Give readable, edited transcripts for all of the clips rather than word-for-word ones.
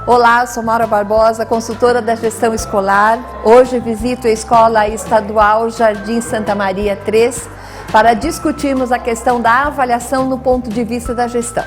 Olá, sou Maura Barbosa, consultora da gestão escolar. Hoje visito a Escola Estadual Jardim Santa Maria 3 para discutirmos a questão da avaliação no ponto de vista da gestão.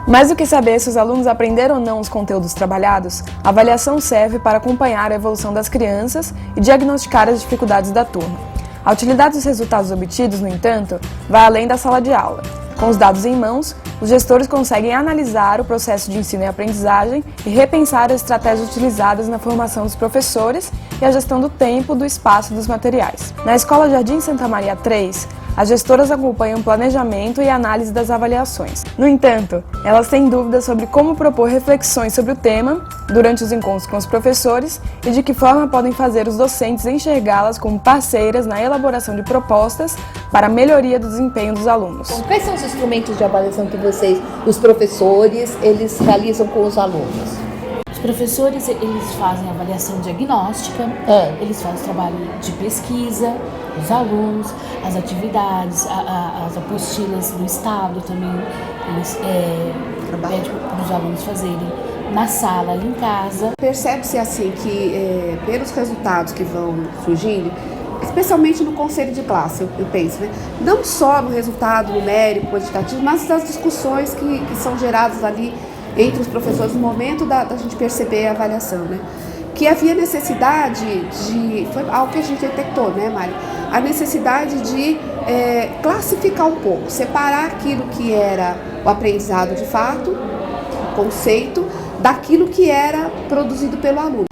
Mais do que saber se os alunos aprenderam ou não os conteúdos trabalhados, a avaliação serve para acompanhar a evolução das crianças e diagnosticar as dificuldades da turma. A utilidade dos resultados obtidos, no entanto, vai além da sala de aula. Com os dados em mãos, os gestores conseguem analisar o processo de ensino e aprendizagem e repensar as estratégias utilizadas na formação dos professores e a gestão do tempo, do espaço e dos materiais. Na Escola Jardim Santa Maria 3, as gestoras acompanham o planejamento e a análise das avaliações. No entanto, elas têm dúvidas sobre como propor reflexões sobre o tema durante os encontros com os professores e de que forma podem fazer os docentes enxergá-las como parceiras na elaboração de propostas para a melhoria do desempenho dos alunos. Quais são os instrumentos de avaliação que os professores, eles realizam com os alunos? Os professores, eles fazem avaliação diagnóstica, eles fazem trabalho de pesquisa, os alunos, as atividades, as apostilas do Estado também, eles pedem para os alunos fazerem na sala, ali em casa. Percebe-se assim que pelos resultados que vão surgindo, especialmente no conselho de classe, eu penso, né? Não só no resultado numérico, quantitativo, mas das discussões que são geradas ali entre os professores no momento da gente perceber a avaliação, né? Que havia necessidade foi algo que a gente detectou, né, Mari? A necessidade de classificar um pouco, separar aquilo que era o aprendizado de fato, o conceito, daquilo que era produzido pelo aluno.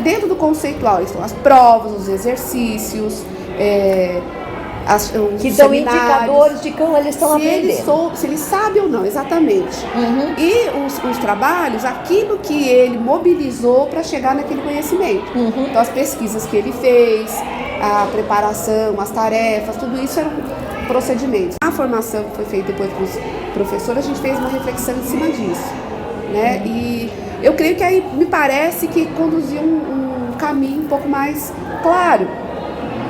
Dentro do conceitual estão as provas, os exercícios, que dão indicadores de como eles estão aprendendo. Se ele sabe ou não, exatamente. E os trabalhos, aquilo que ele mobilizou para chegar naquele conhecimento. Então, as pesquisas que ele fez, a preparação, as tarefas, tudo isso eram procedimentos. A formação que foi feita depois para os professores, a gente fez uma reflexão em cima disso, né? E eu creio que aí me parece que conduziu um caminho um pouco mais claro,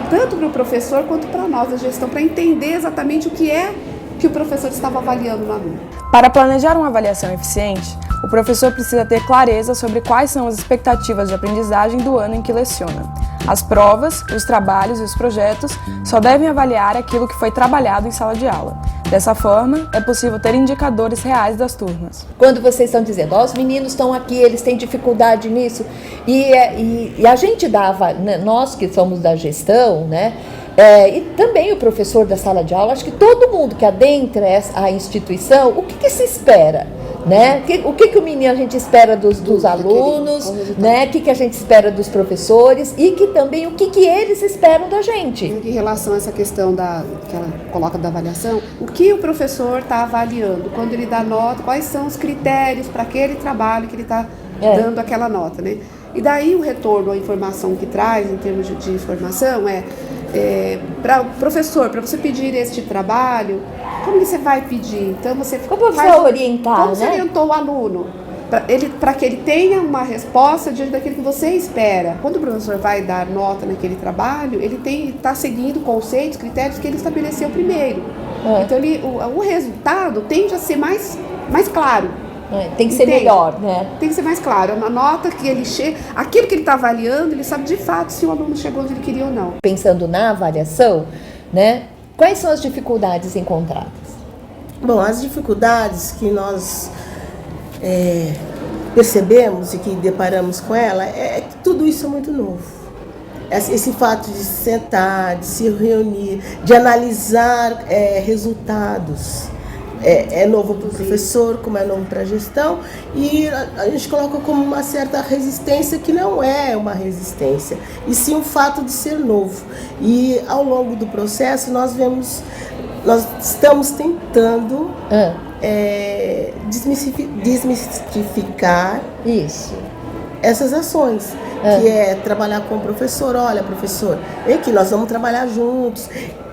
tanto para o professor quanto para nós da gestão, para entender exatamente o que é que o professor estava avaliando no aluno. Para planejar uma avaliação eficiente, o professor precisa ter clareza sobre quais são as expectativas de aprendizagem do ano em que leciona. As provas, os trabalhos e os projetos só devem avaliar aquilo que foi trabalhado em sala de aula. Dessa forma, é possível ter indicadores reais das turmas. Quando vocês estão dizendo, os meninos estão aqui, eles têm dificuldade nisso, e a gente dava, nós que somos da gestão, né, e também o professor da sala de aula, acho que todo mundo que adentra a instituição, o que se espera? Né? O que o menino a gente espera dos alunos, né? O que a gente espera dos professores e que também o que eles esperam da gente. Em relação a essa questão que ela coloca da avaliação, o que o professor está avaliando, quando ele dá nota, quais são os critérios para aquele trabalho que ele está dando aquela nota, né? E daí o retorno, a informação que traz em termos de informação para o professor, para você pedir este trabalho, como que você vai pedir? Então como você orientar, como você orientou o aluno para que ele tenha uma resposta diante daquilo que você espera. Quando o professor vai dar nota naquele trabalho, ele está seguindo conceitos, critérios que ele estabeleceu primeiro. Então o resultado tende a ser mais claro. Tem que ser melhor, né? Tem que ser mais claro. Na nota que ele chega, aquilo que ele está avaliando, ele sabe de fato se o aluno chegou onde ele queria ou não. Pensando na avaliação, né? Quais são as dificuldades encontradas? Bom, as dificuldades que nós percebemos e que deparamos com ela é que tudo isso é muito novo. Esse fato de sentar, de se reunir, de analisar resultados. É novo para o professor, como é novo para a gestão, e a gente coloca como uma certa resistência que não é uma resistência, e sim o fato de ser novo. E ao longo do processo nós estamos tentando desmistificar essas ações, que é trabalhar com o professor. Olha, professor, vem aqui, nós vamos trabalhar juntos.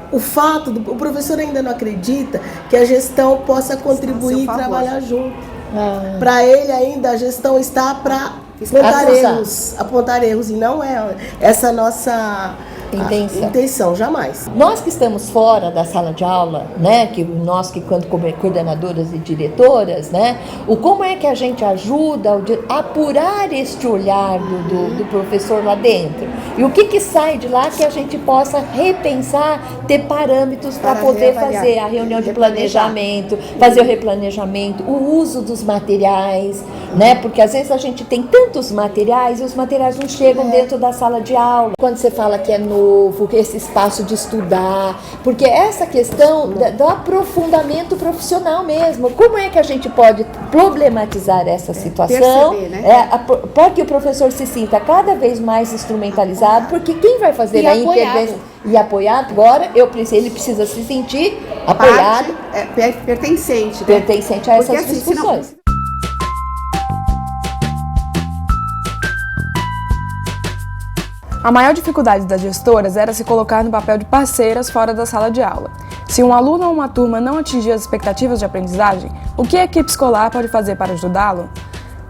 O fato o professor ainda não acredita que a gestão possa contribuir e trabalhar junto. Para ele ainda a gestão está para apontar erros, e não é essa nossa intenção, jamais. Nós que estamos fora da sala de aula, né, que nós que quando coordenadoras e diretoras, né, como é que a gente ajuda a apurar este olhar do professor lá dentro? E o que sai de lá que a gente possa repensar, ter parâmetros para poder fazer a reunião de planejamento, fazer o replanejamento, o uso dos materiais, né, porque às vezes a gente tem tantos materiais e os materiais não chegam dentro da sala de aula. Quando você fala que é novo, que esse espaço de estudar, porque essa questão do aprofundamento profissional mesmo, como é que a gente pode problematizar essa situação, perceber, né? Para que o professor se sinta cada vez mais instrumentalizado, porque quem vai fazer a intervenção e apoiado, agora ele precisa se sentir apoiado, pertencente, né? Pertencente a essas porque, assim, discussões. A maior dificuldade das gestoras era se colocar no papel de parceiras fora da sala de aula. Se um aluno ou uma turma não atingir as expectativas de aprendizagem, o que a equipe escolar pode fazer para ajudá-lo?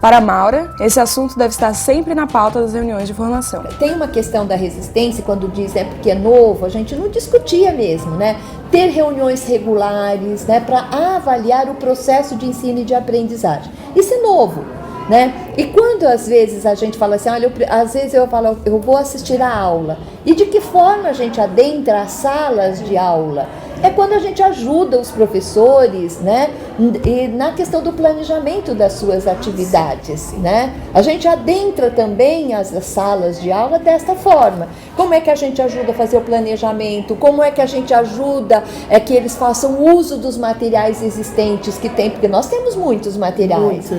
Para a Maura, esse assunto deve estar sempre na pauta das reuniões de formação. Tem uma questão da resistência, quando diz porque é novo, a gente não discutia mesmo, né? Ter reuniões regulares, né, para avaliar o processo de ensino e de aprendizagem. Isso é novo, né? E quando às vezes a gente fala assim, olha, às vezes eu falo, eu vou assistir a aula. E de que forma a gente adentra as salas de aula? É quando a gente ajuda os professores, né, e na questão do planejamento das suas atividades, né? A gente adentra também as salas de aula desta forma. Como é que a gente ajuda a fazer o planejamento? Como é que a gente ajuda que eles façam uso dos materiais existentes que tem? Porque nós temos muitos materiais,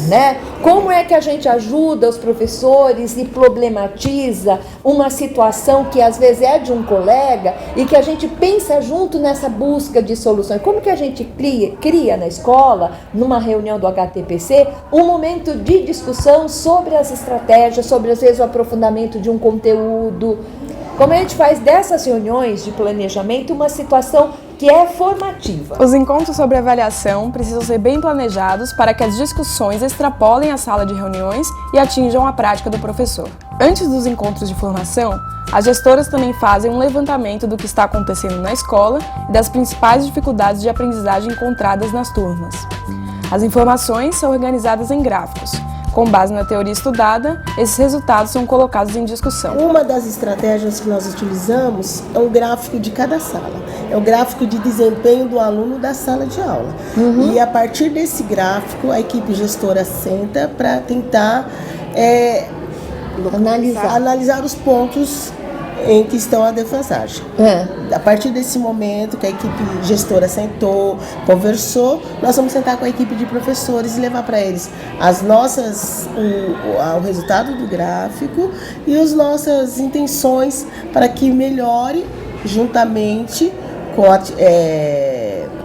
né? Como é que a gente ajuda os professores e problematiza uma situação que às vezes é de um colega e que a gente pensa junto nessa busca de soluções? Como que a gente cria na escola, numa reunião do HTPC, um momento de discussão sobre as estratégias, sobre às vezes o aprofundamento de um conteúdo? Como a gente faz dessas reuniões de planejamento uma situação que é formativa? Os encontros sobre avaliação precisam ser bem planejados para que as discussões extrapolem a sala de reuniões e atinjam a prática do professor. Antes dos encontros de formação, as gestoras também fazem um levantamento do que está acontecendo na escola e das principais dificuldades de aprendizagem encontradas nas turmas. As informações são organizadas em gráficos. Com base na teoria estudada, esses resultados são colocados em discussão. Uma das estratégias que nós utilizamos é um gráfico de cada sala. É o gráfico de desempenho do aluno da sala de aula. E a partir desse gráfico, a equipe gestora senta para tentar analisar os pontos em que estão a defasagem. A partir desse momento que a equipe gestora sentou, conversou, nós vamos sentar com a equipe de professores e levar para eles o resultado do gráfico e as nossas intenções para que melhore juntamente com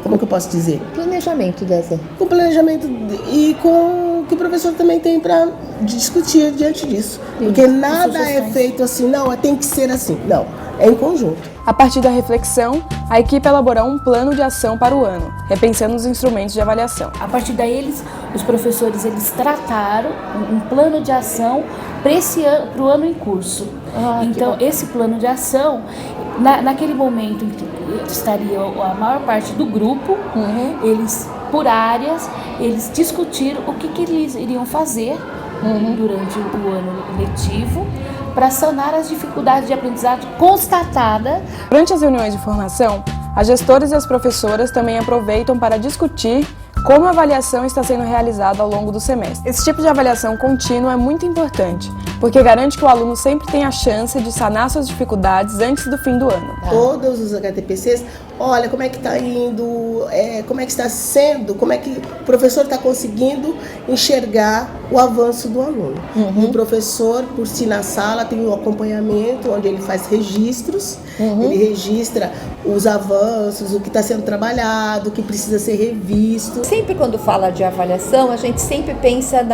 como que eu posso dizer? Planejamento dessa. Com planejamento e com o que o professor também tem para discutir diante disso. Porque nada é feito assim, não, tem que ser assim. Não, é em conjunto. A partir da reflexão, a equipe elaborou um plano de ação para o ano, repensando os instrumentos de avaliação. A partir daí, os professores trataram um plano de ação para o ano em curso. Então, esse plano de ação, naquele momento em que estaria a maior parte do grupo, eles, por áreas, eles discutiram o que eles iriam fazer durante o ano letivo para sanar as dificuldades de aprendizagem constatadas. Durante as reuniões de formação, as gestoras e as professoras também aproveitam para discutir como a avaliação está sendo realizada ao longo do semestre. Esse tipo de avaliação contínua é muito importante, porque garante que o aluno sempre tem a chance de sanar suas dificuldades antes do fim do ano. Todos os HTPCs, olha como é que está indo, como é que está sendo, como é que o professor está conseguindo enxergar o avanço do aluno. E o professor, por si na sala, tem um acompanhamento onde ele faz registros, ele registra os avanços, o que está sendo trabalhado, o que precisa ser revisto. Sempre quando fala de avaliação, a gente sempre pensa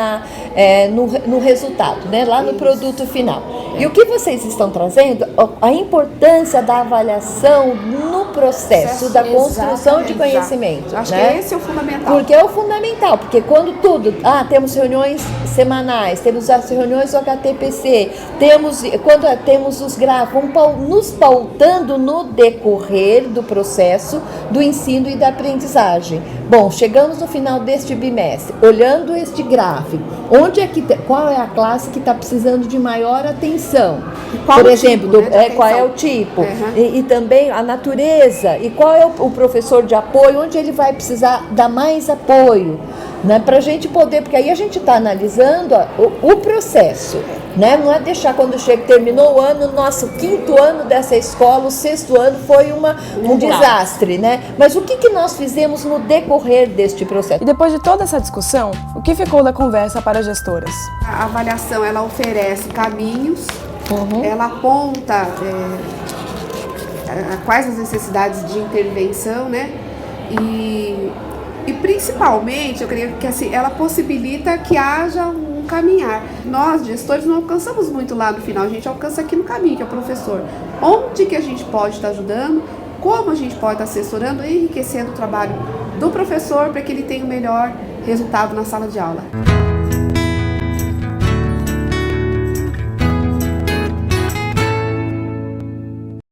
no resultado, né? Lá no produto final. E o que vocês estão trazendo, a importância da avaliação no processo da construção de conhecimento. Acho né? que esse é o fundamental. Porque é o fundamental, porque quando temos reuniões semanais, temos as reuniões do HTPC, quando temos os gráficos, nos pautando no decorrer do processo do ensino e da aprendizagem. Bom, chegamos no final deste bimestre, olhando este gráfico, qual é a classe que está precisando de maior atenção? Por exemplo, qual é o tipo? E também a natureza, e qual é o professor de apoio, onde ele vai precisar dar mais apoio, né? Para a gente poder, porque aí a gente está analisando o processo, né? Não é deixar quando terminou o ano, nosso 5º ano dessa escola, o 6º ano foi um desastre, né? Mas o que nós fizemos no decorrer deste processo? E depois de toda essa discussão, o que ficou da conversa para as gestoras? A avaliação, ela oferece caminhos, ela aponta quais as necessidades de intervenção, né? E principalmente, eu creio que assim, ela possibilita que haja um caminhar. Nós, gestores, não alcançamos muito lá no final, a gente alcança aqui no caminho, que é o professor. Onde que a gente pode estar ajudando, como a gente pode estar assessorando e enriquecendo o trabalho do professor para que ele tenha o melhor resultado na sala de aula.